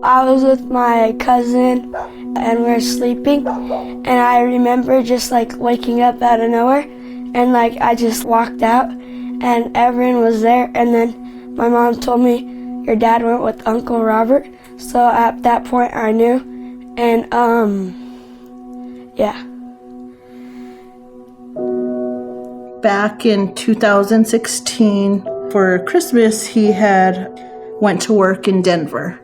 I was with my cousin and we were sleeping, and I remember just like waking up out of nowhere, and like I just walked out and everyone was there, and then my mom told me your dad went with Uncle Robert. So at that point I knew, and yeah. Back in 2016, for Christmas, he had went to work in Denver.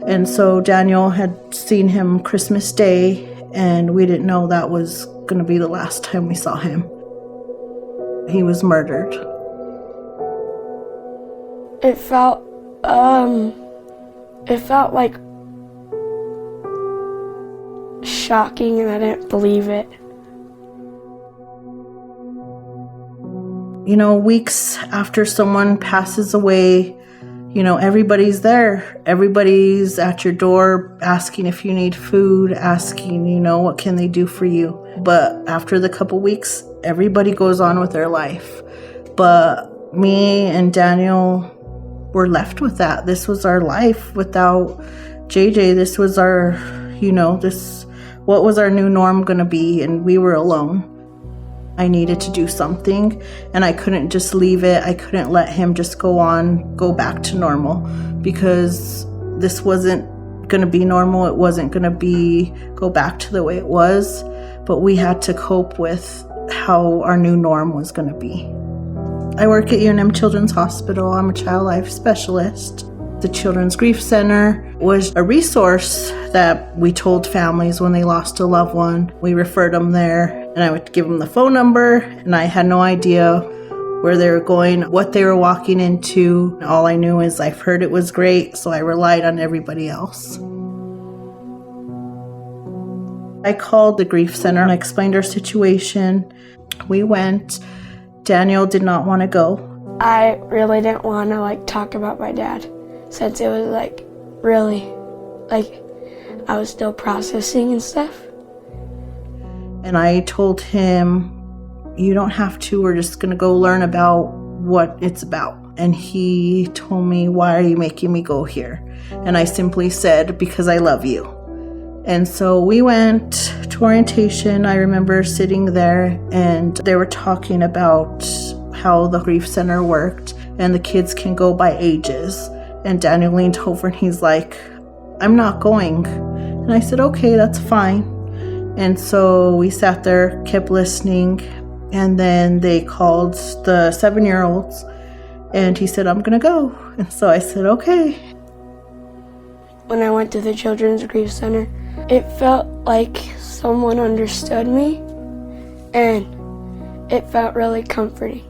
And so Daniel had seen him Christmas Day, and we didn't know that was going to be the last time we saw him. He was murdered. It felt like shocking, and I didn't believe it. You know, weeks after someone passes away, you know, everybody's there. Everybody's at your door asking if you need food, asking, you know, what can they do for you. But after the couple weeks, everybody goes on with their life. But me and Daniel were left with that. This was our life without JJ. This was our, you know, what was our new norm going to be? And we were alone. I needed to do something, and I couldn't just leave it. I couldn't let him just go back to normal, because this wasn't going to be normal. It wasn't going to go back to the way it was, but we had to cope with how our new norm was going to be. I work at UNM Children's Hospital. I'm a child life specialist. The Children's Grief Center was a resource that we told families when they lost a loved one. We referred them there, and I would give them the phone number, and I had no idea where they were going, what they were walking into. All I knew is I've heard it was great, so I relied on everybody else. I called the Grief Center and I explained our situation. We went. Daniel did not want to go. I really didn't want to talk about my dad, since it was really I was still processing and stuff. And I told him, you don't have to, we're just going to go learn about what it's about. And he told me, why are you making me go here? And I simply said, because I love you. And so we went to orientation. I remember sitting there, and they were talking about how the grief center worked, and the kids can go by ages. And Daniel leaned over and he's like, I'm not going. And I said, okay, that's fine. And so we sat there, kept listening, and then they called the 7-year-olds, and he said, I'm going to go. And so I said, okay. When I went to the Children's Grief Center, it felt like someone understood me, and it felt really comforting.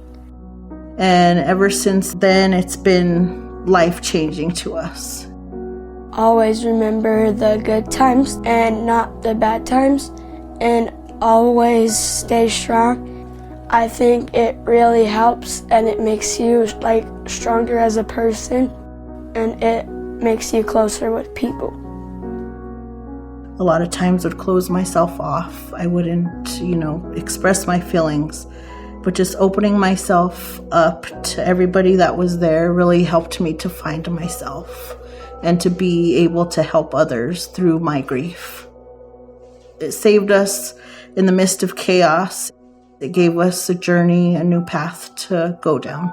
And ever since then, it's been life-changing to us. Always remember the good times and not the bad times, and always stay strong. I think it really helps, and it makes you stronger as a person, and it makes you closer with people. A lot of times I'd close myself off. I wouldn't, express my feelings. But just opening myself up to everybody that was there really helped me to find myself and to be able to help others through my grief. It saved us in the midst of chaos. It gave us a journey, a new path to go down.